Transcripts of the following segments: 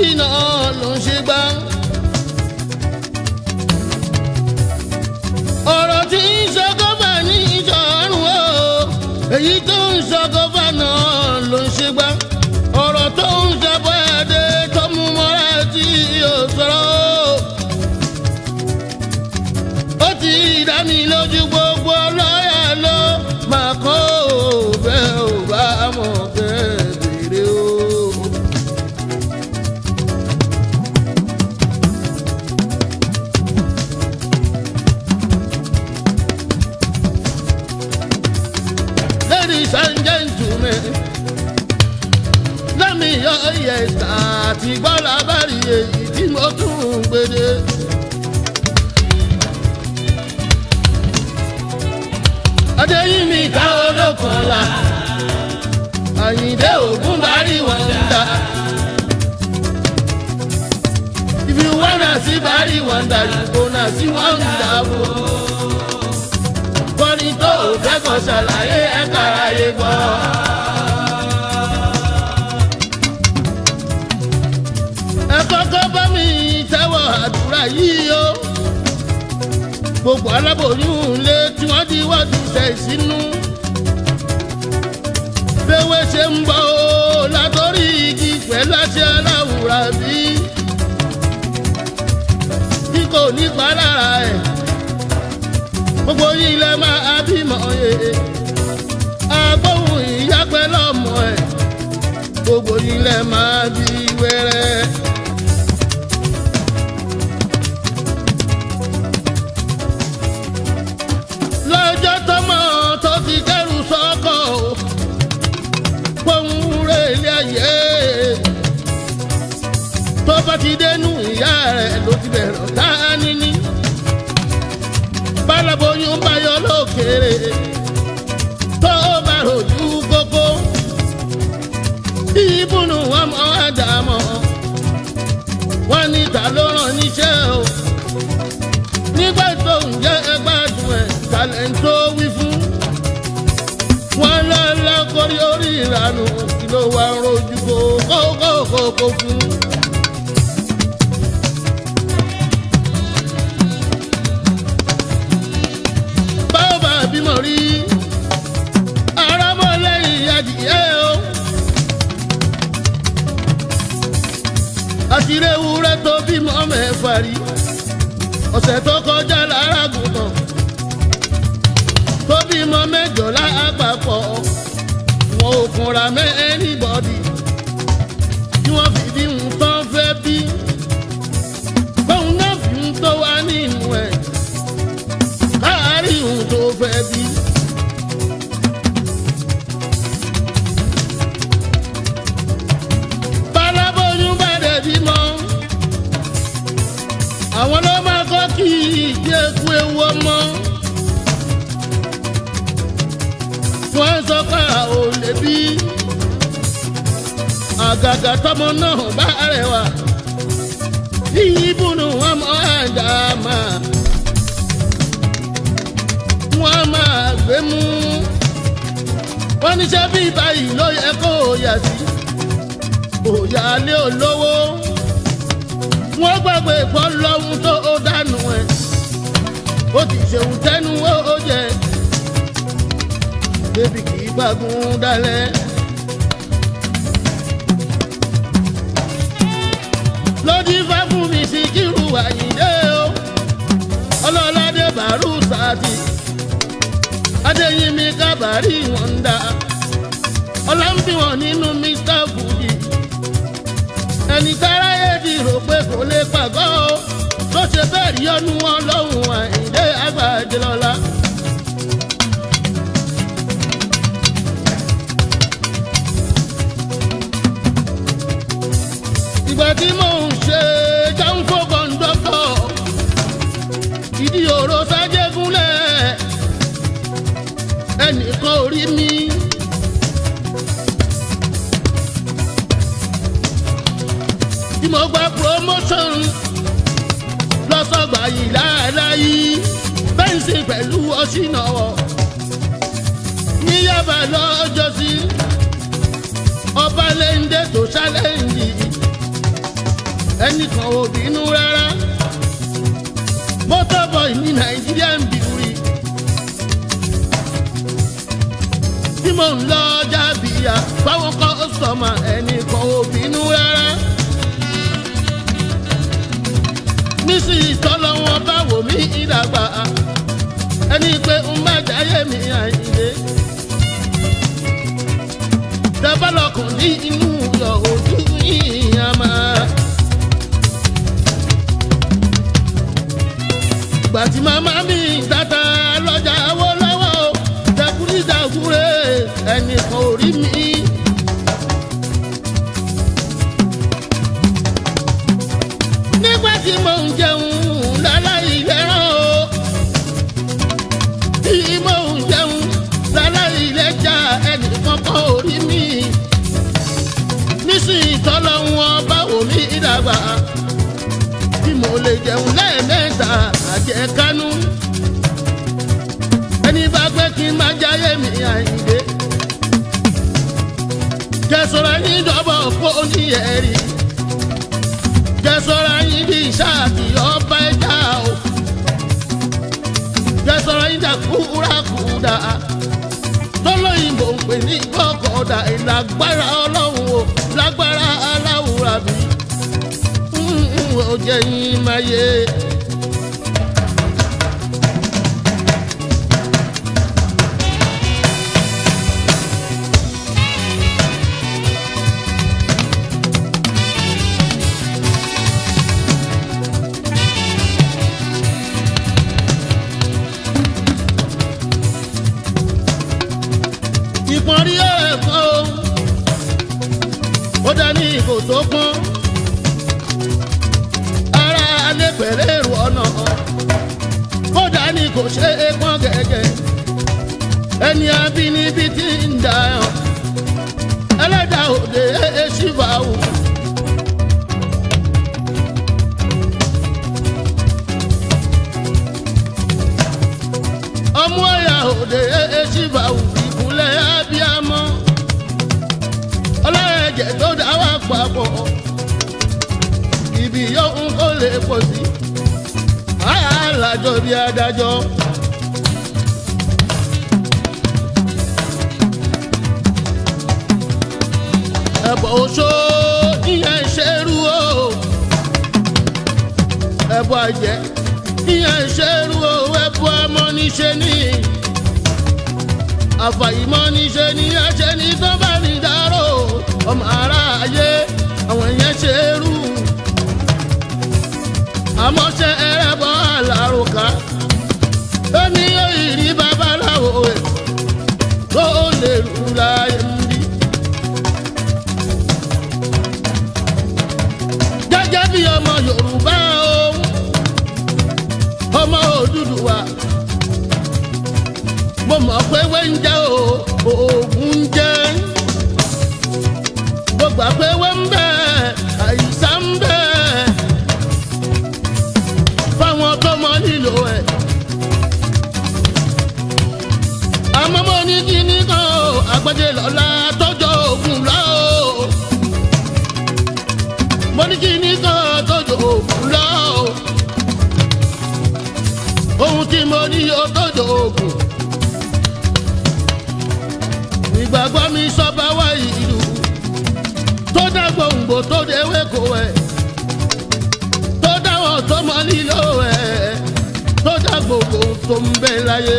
ṣìnà ló ń ṣe gbá. ọ̀rọ̀ tí ń sọ gọ́fà ní ìṣọ̀rùn o èyí tó ń sọ gọ́fà náà ló ń ṣe gbá. ọ̀rọ̀ tó ń sọ bọ́ẹ̀dẹ tó mú mọ́ra tí yóò sọ̀rọ̀ ó ti dá mi lójú gbogbo lọ́yà ló máa kọ́ bẹ́ẹ̀ ò bá mọ̀ bẹ́ẹ̀ bèrè o. Ladies and gentlemen, lẹ́mi yọ ìyẹ̀sà àti gbọ́lá bẹ́rì èyí tí mo tún ń gbede. Adéyínmí ká olókànlá Àyìndé Ògúnbárí wọ̀ndà. If you wanna see Bari wọ̀ndà, you gonna see wonderful. Kọ́ni tó o fẹ́ kàn ṣàlàyé ẹ̀ka ayé gbọ́. Ẹ kọ́kọ́ bá mi tẹ́wọ̀ àdúrà yìí o. Gbogbo aláboyún lé tí wọ́n di wọ́ọ̀dù tẹ̀ sínú. Béwé ṣe ń bọ̀ ó látọ̀rí igi pẹ̀lú àṣẹ aláwùrà bí. Bí kò ní pa lára ẹ̀, gbogbo yìí lẹ máa bímọ yẹ. Agbóhùn ìyá pẹ̀lú ọmọ ẹ̀, gbogbo yìí lẹ máa bí wẹ́rẹ́. Lọ́jọ́ tọ́mọ tó ti kẹ́rù sọ́kọ̀ pohùn rẹ̀ ilé ayé. Tó bá ti dénú ìyá rẹ̀ ló ti bẹ̀rẹ̀ ọ̀tá níní. Bálaboyún bá yọ lókèrè tó bá rojú kókó. Ìbùnú wọn mọ àdàmọ́ wọn ní ta ló rán níṣẹ́ o. Nígbà tó ń jẹ́ ẹgbàdùn ẹ̀ talẹ̀ ń tó wí fún. Wọ́n lọ́lọ́ kórí orí ìranù kí ló wá ń rojú kókó fún. Báwo bá bímọ rí arámọ́lẹ́yìn adìyẹ o. Àtìrẹ ewúrẹ́ tó bímọ mẹ́fà rí. Ọ̀sẹ̀ tó kọjá lára gùnmọ̀ tó bímọ mẹ́jọ lápapọ̀. Wọn ò kunra mẹ́ anybody tí wọ́n fi bí ń tán fẹ́ bí. Bóun náà fi ń tó wá nínú ẹ̀ káàárí ń tó fẹ́ bí. Bálábóyún bá dẹ̀ bímọ, àwọn ló máa kọ́ kí ìdí eku ewu ọmọ. Wọ́n sọ pé a ò lè bí. Àgàgà tọmọ náà bá rẹwà. Ìbùnú wọn mọ àdàmà. Wọ́n máa gbé mú. Wọ́n níṣẹ́ bí báyìí ló yẹ kó yà sí. Òyà lé olówó. Wọ́n gbàgbé ìbọn lọ́hún tó dànù ẹ̀. Ó ti ṣeun tẹ́nu ó jẹ. Débi kì í gbàgùn dalẹ̀. Lódì fá fún mi Síkírù Àyìndé o. Ọlọ́ládé Bàrú Sàdì. Adéyínmí Kábàrí wọ̀ndà. Ọlá ń bí wọn nínú Mr. Fuji. Ẹni táráyé di rò pé kò lè pàgọ́ o. Ló ṣe bẹ́ẹ̀ rí ọdún wọn lọ́hùn Àyìndé Àgbàjẹ́lọ́lá. Ìgbà tí mò ń ṣe jáǹfò kọ̀ǹdọ́tọ̀, ìdí òró sájégúnlẹ̀, ẹnìkan ò rí mi. Tí mo gba promotion lọ́sọ̀gbà yìí láàláyé, bẹ́ǹsì pẹ̀lú ọ̀ṣìnàwọ̀. Ní Yábà lọ́jọ́sí, ọba lẹ́ńdẹ́ tó ṣálẹ́ǹdì. ẹnìkan ò bínú rárá motor boy ní Nigerian beauty tí mò ń lọ jábìyà fáwọn kọ́sọ̀mà ẹnìkan ò bínú rárá nísìnyí tọ́lọ́ wọn bá wò mí ìdàgbà ẹni pé ń bá jáyé mi Àyìndé tẹ́bálọ̀kùn ní inú yọ̀ ojú ìyàmá. Gbàtí màmá mi tata lọ́jà wó lọ́wọ́ tẹkùrìtàkùrẹ́ ẹnìkan ò rí mi. Nígbà tí mò ń jẹun láláì lẹ́ràn o tí mò ń jẹun láláì lẹ́jà ẹnìkan kan ò rí mi. Nísìnyí tọ́lọ́hun ọba wò mí ìdàgbà tí mo lè jẹun lẹ́ẹ̀mẹ́ta àjẹkánú ẹni bá gbé kí n máa jáyé mi Àyìndé jẹ́sọ̀rọ̀ yín dọ́bọ̀ fún oníyẹ̀rì jẹ́sọ̀rọ̀ yín bí sáàtì ọba ẹja o jẹ́sọ̀rọ̀ yín dàkúrákúdà tọ́lọ́yìnbó ń pè ní gbọ́kọ̀ọ́dà ìlágbára ọlọ́run o lágbára aláwùrà bí ó jẹ́ yín máa yé. Ìpọ́nrí ẹ̀kọ́ ó dání ìgò tó pọ́n ara alẹ́ pẹ̀lẹ́ èrò ọ̀nà ó dání kò ṣe é pọ́n gẹ́gẹ́ ẹni abínibí tí ń dà ọ́ ẹlẹ́dàá òde ṣìfà wò. ọmọ ẹ̀yà òde ṣìfà wò ìkúnlẹ̀ abiyamọ ọlọ́ẹ̀jẹ̀ tó dá wà papọ̀ ibi yóò ń kó lè pọ̀ sí alájọ bí adájọ́. ẹ̀bọ̀ oṣó ìyẹn ṣerú o ẹ̀bọ̀ àjẹ́ ìyẹn ṣerú o ẹ̀bọ̀ ọmọ níṣẹ́ ní àfàìmọ̀ níṣẹ́ ní ẹ̀ṣẹ̀ ní tó bá ní dárò ọmọ aráyé àwọn ìyẹn ṣerú àmọ́ ṣe ẹrẹ́bọ̀ àlàrùkà èmi yóò rí babaláwo ẹ̀ tó lè rú láyé ń bí. gẹ́gẹ́ bí ọmọ Yorùbá òun ọmọ Odùduwà mo mọ̀ pé ewé ń jẹ́ oògùn ń jẹ́ mo gbà pé ewé ń bẹ àìsàn ń bẹ fáwọn tó mọ nílò ẹ̀. àmọ́ mo ní kíní kan o àgbàdé lọ́la tọ́jọ́ oògùn lọ o mo ní kíní kan tọ́jọ́ oògùn lọ o ohun tí mo ní o tọ́jọ́ oògùn ìgbàgbọ́ mi sọ́ba wá ìlú tó dá gbòǹgbò tó déwé kò ẹ̀ tó dáwọ̀ tó mọ nílò ẹ̀ tó dá gbogbo tó ń bẹ láyé.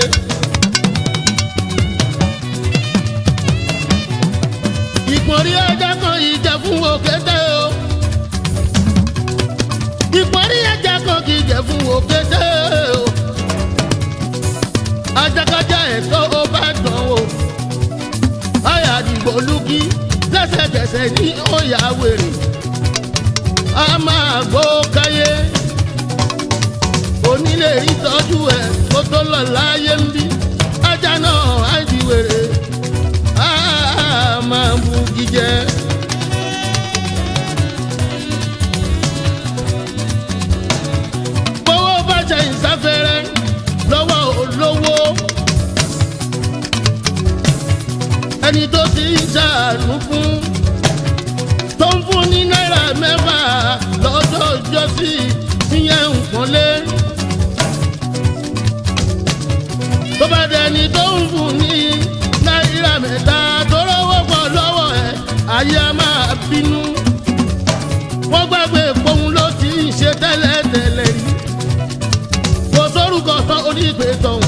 ìpọ́nrí ẹja kan ìjẹ fún òkété o ìpọ́nrí ẹja kan kì í jẹ fún òkété o ajákájá ẹ̀ tó o bá dán o àyàdìgbò lùkì lẹ́sẹ̀kẹsẹ̀ ní òyà wèrè a máa gbó káyé onílé ìtọ́jú ẹ̀ kó tó lọ láyé ń bí ajá náà á di wèrè a máa bu jíjẹ. gbowó bá ṣe ìsáfẹ́rẹ́ lọ́wọ́ olówó ẹni tó ti ń ṣàánú fún tó ń fún ní náírà mẹ́fà lọ́dọ̀ gbọ́ sí ìyẹn nǹkan lé. tó bá dẹni tó ń fún ní náírà mẹ́ta tó rówó pọ̀ lọ́wọ́ ẹ̀ ayé a máa bínú. wọ́n gbàgbé pohun ló ti ń ṣe tẹ́lẹ̀tẹ́lẹ̀ rí. kò sórúkọ tán onígbè tọ̀hún.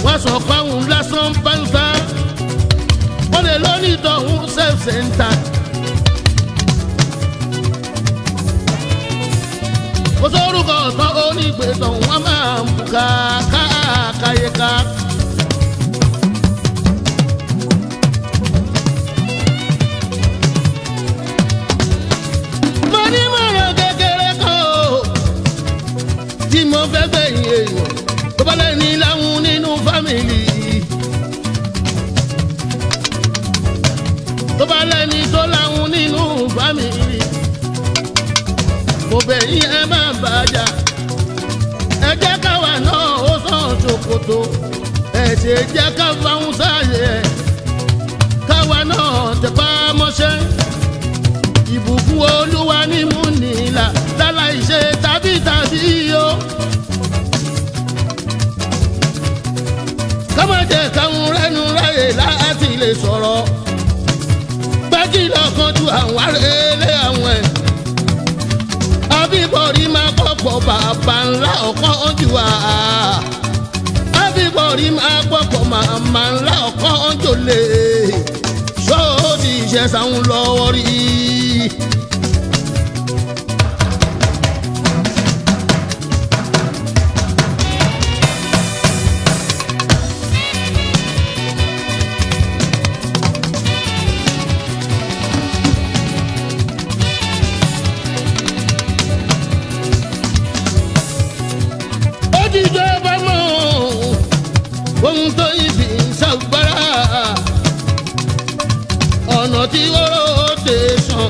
wọ́n sọ fáwọn lásán pàǹsá. wọ́n lè lóní tọ̀hún self-centered. kò sórúkọ tán onígbè tọ̀hún wọ́n máa ń bùkà káyéká. mo ní mọ̀ràn kékeré kan o tí mo fẹ́ gbẹ̀yìn èèyàn tó bá lẹ́ni láwọn nínú fámìlì. tó bá lẹ́ni tó láwọn nínú fámìlì. mo bẹ̀ yín ẹ má bàjá. ẹ jẹ́ káwa náà ó sàn ṣòkòtò. ẹ ṣe jẹ́ ká fáwọn sáàyè ẹ̀. káwa náà tẹpá mọ́ṣẹ́. ìbùkún olúwa ní mú nílà láláì ṣe tàbí o. ká má jẹ́ káwọn rẹ́nu ráyè láti lè sọ̀rọ̀. gbájúlọ̀ kan ju àwọn arẹ́lẹ̀ àwọn ẹ̀. àbíbọ̀rí máa kọ́pọ̀ bàbá ńlá ọ̀kan jù wá. àbíbọ̀rí máa kọ́pọ̀ màmá ńlá ọ̀kan jòlè. ṣó ti ṣe sáwọn lọ́wọ́ rí. ohun tó ibi ṣàgbára ọ̀nà tí oró tè sàn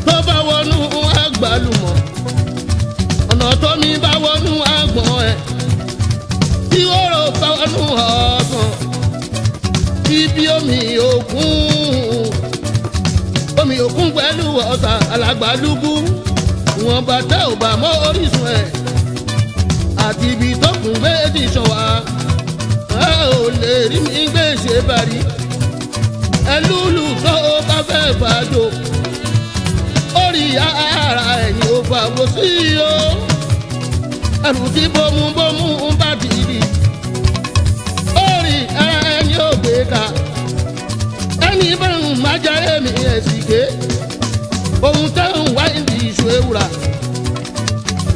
tó bá wọnú àgbàlùmọ̀ ọ̀nà tó mi bá wọnú àgbọ̀n ẹ̀ tí oró bá wọnú ọ̀sán ibi omi òkun pẹ̀lú ọ̀sà alàgbàlúgbú wọn bá tẹ́ ò bá mọ́ orísun ẹ̀ àti ibi tó kún méjì ṣàn wá. ẹ ò lè rí mi gbé ṣe bàrí. ẹlúlù tó bá fẹ́ fàájò. orí ara ẹ̀yìn ò fàwọ sí o. ẹrù tí bómúbómú ń bá dìrì. orí ara ẹ̀yìn ò gbé ká. ẹni bá ń máa jáde mi ẹ̀sìn ké. ohun tẹ́ ń wá ìdí ìṣó ewúra.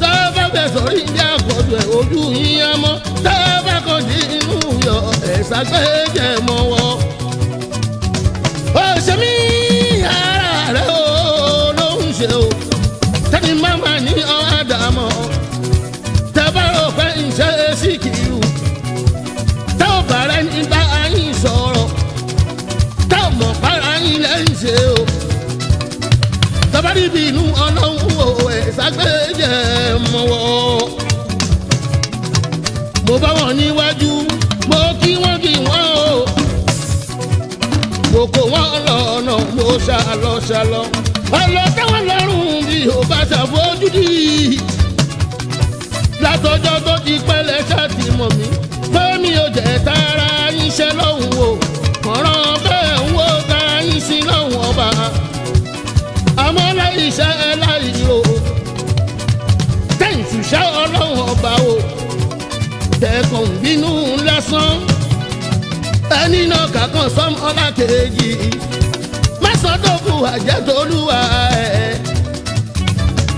tá a bá fẹ́ sọ̀rí ìdí àkọ́jọ ẹ̀ ojú yín á mọ́. tá a bá kàn dín inú yọ ẹ̀sà gbẹ́jẹ̀ mọ́ wọ́. ó ṣe mí ara rẹ̀ ó ló ń ṣe o. tẹ́ni máma ní ọ̀dàmọ́. tẹ́ bá rò pé ìṣe síkìrù. tẹ́ ò bá rẹ̀ ní bá yín sọ̀rọ̀. tẹ́ ò mọ̀ para yín lẹ́yìn ṣe o. tabari bínú ọlọ́run o ẹ̀sà gbẹ́jẹ̀ mọ́ wọ́. mo bá wọn níwájú mo kí wọ́n o. mo kó wọn lọ́nà mo ṣàlọ́. ọlọ́tẹ́wọ̀n lọ́rùn bí o bá ṣàfojúdi. látọjọ́ tó ti pẹ́lẹ́ ṣáàtì mọ̀ mí. pé mi ò jẹ́ tara yín ṣe lọ́hùn o. kọ̀ọ̀ràn bẹ́ẹ̀ ń wo tara yín sí lọ́hùn ọba. àmọ́ láì ṣe ẹ láì ro. tẹ̀yìn ṣùṣẹ́ ọlọ́run ọba o. tẹ̀kọ̀ ń bínú lásán. ẹni náà kàkàn sọ́mọ́lá kejì. mẹ́sàn-án tó kù àjẹtolúwa ẹ̀.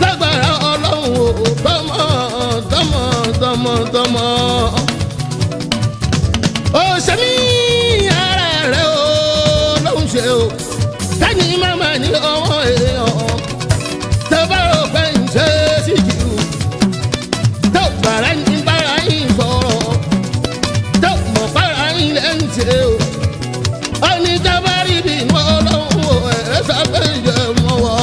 lágbára ọlọ́run o tọmọ. ó ṣe mí ara rẹ̀ o ló ń ṣe o. tẹ́ni máma ní ọwọ́ èèyàn. tẹ́ bá rò pé ń ṣe sí jù. tẹ́ bàrà ní bára yín sọ̀rọ̀. tẹ́ mọ̀ bára yín lẹ́yìn ṣe o. ọ̀nì jábárí bí inú ọlọ́run o ẹ̀ sábẹ́ ìjẹ́ mọ́ wọ́.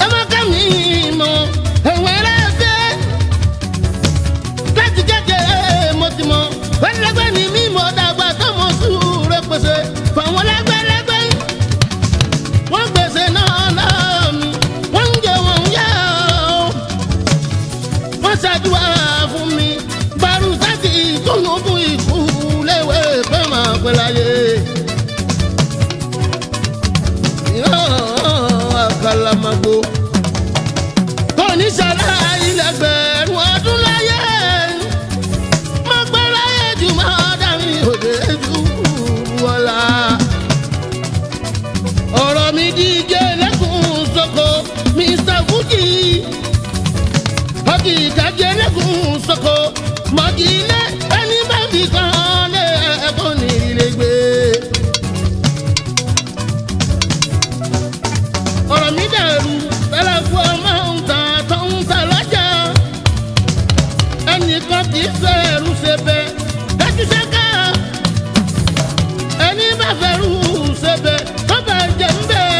ẹ má ká mi mọ̀ ẹ̀wọ̀n ẹlẹ́fẹ́. pẹ́ láyé. Àkàlàmàgbò kò ní ṣàlá ilẹ̀gbẹ̀rún ọdún láyé. Mo pẹ́ láyé jù máa dàrí òde jù wọ́lá. Ọ̀rọ̀ mi díje lẹ́kùn sọ́kò Mr. Fuji. Ọkì ìkàjẹ́ lẹ́kùn sọ́kò mọ̀kì ilé ẹni bá fi kan lé ẹ̀kọ́ ní ilé gbé. Ọ̀rọ̀ mi dẹ̀rù tẹ́lẹ̀ fún ọmọ ǹta tó ń ta lọ́jà. Ẹnìkan kì í ṣe ẹrú ṣe bẹ́ dájú ṣẹ́ká. Ẹni bá fẹ́rù ṣe bẹ́ tó bá jẹ ń bẹ́.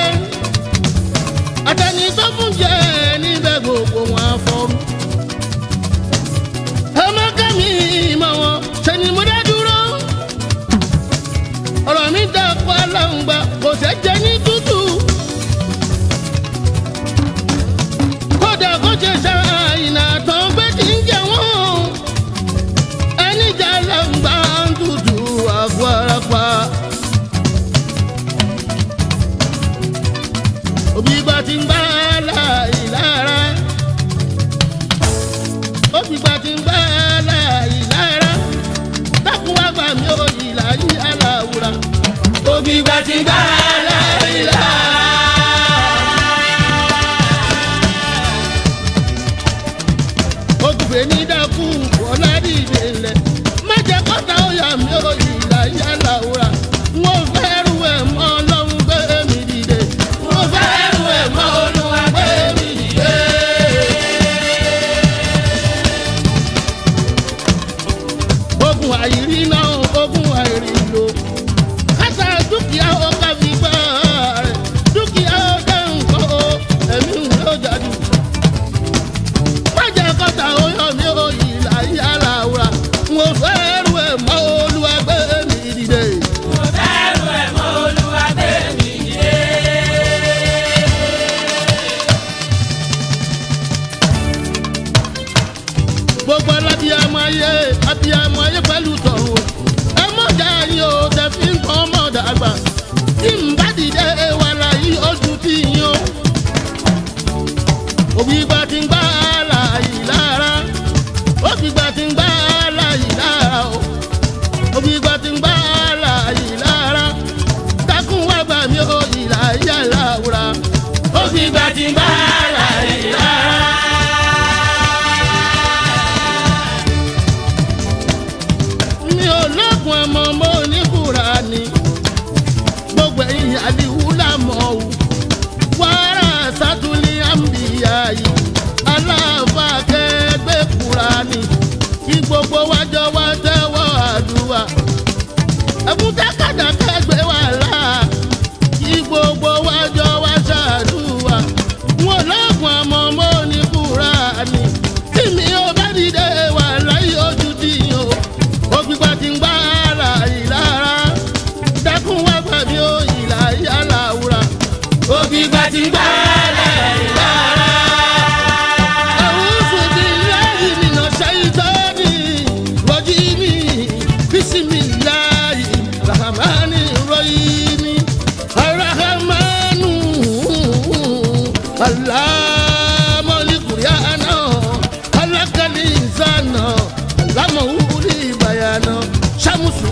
Àtẹni tó fún jẹ níbẹ̀ gbogbo wọn afọ́rú. Ọmọ kẹ́mi ìmọ̀ wọn ṣe ni mo dá dúró. Ọ̀rọ̀ mi dàpọ̀ aláǹgbá kò ṣe jẹ ní tútù. Kódà kó ṣe ṣàìnà tán pé kì í jẹ wọ́n. Ẹni jà aláǹgbá ń tutù àgọ́ ara pa. Òbí gba ti ń gbá láì lára. Òbí gba ti ń gbá láì lára. Dákun wá gbà mí ó ìlà yí aláwùrà. Òbí gba ti ń gbá láì lára. Ògùnfẹ̀ ní dákú ọ̀la dìde lẹ̀. Má jẹ́ kọ́ta ó yà mí ó ìlà yí aláwùrà. Wọ́n fẹ́ rú ẹ̀ mọ́ Ọlọ́run gbé mi dìde. Wọ́n fẹ́ rú ẹ̀ mọ́ Olúwa gbé mi dìde. Ogun àìrí náà, ogun àìrí lò. Kásá dúkìá ó ká fi gbá rẹ̀. Dúkìá ó jẹ́ nǹkan o, ẹ̀mí ń lọ jáde. Má jẹ́ kọ́ta ó yọ mí ó ìlà yí aláwùrà. Mo fẹ́ rú ẹ̀ mọ́ Olúwa gbé mi dìde. Mo fẹ́ rú ẹ̀ mọ́ Olúwa gbé mi dìde. Gbogbo alábíàmọ ayé pẹ̀lú tọ̀run. Ẹ mọ̀jà yín o, tẹ fi ń kọ́ ọmọ dàgbà. Tí n bá dìde wà láyé ojú tí yín o. Òbí gba ti ń gbá láyé lára. Òbí gba ti ń gbá láyé lára o. Òbí gba ti ń gbá láyé lára. Dákun wá gbà mí o, ìlà yà láwùrà. Òbí gba ti ń gbá láyé lára. Mi ò lọ́kùn ọmọ mo ní Kùránì. Gbogbo ẹ̀yin àdìwú làmọ̀ o. Wàrà sátúlì àmbìyá yìí. Aláàfà kẹgbẹ́ Kùránì. Kí gbogbo wájọ wá tẹ́wọ́ àdúrà. Ẹ̀kún tákàdá kẹgbẹ́ wà láà. Kí gbogbo wájọ wá ṣàdúrà. Wọ́n lọ́kùn ọmọ mo ní Kùránì. Tí mi ò bá dìde wà láyé ojú tí yín o. Ògbìgbà ti ń gbá láyé lára. Dákun wá gbà mí ó ìlà yá láwùrà. Ògbìgbà ti ń gbá láyé lára. A'udhu billahi minash shaitani rajim. Bismillahi rahmani rahim. Ar-Rahmanu allama al-Qur'ana. Khalaqal insana allamahu al-bayana. Shamsu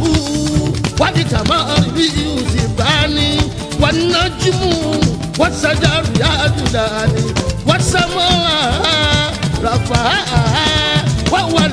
wal qamaru yusbani. Wan najmu was-shajaru yasjudani. Was-samaa rafa'a wa huwa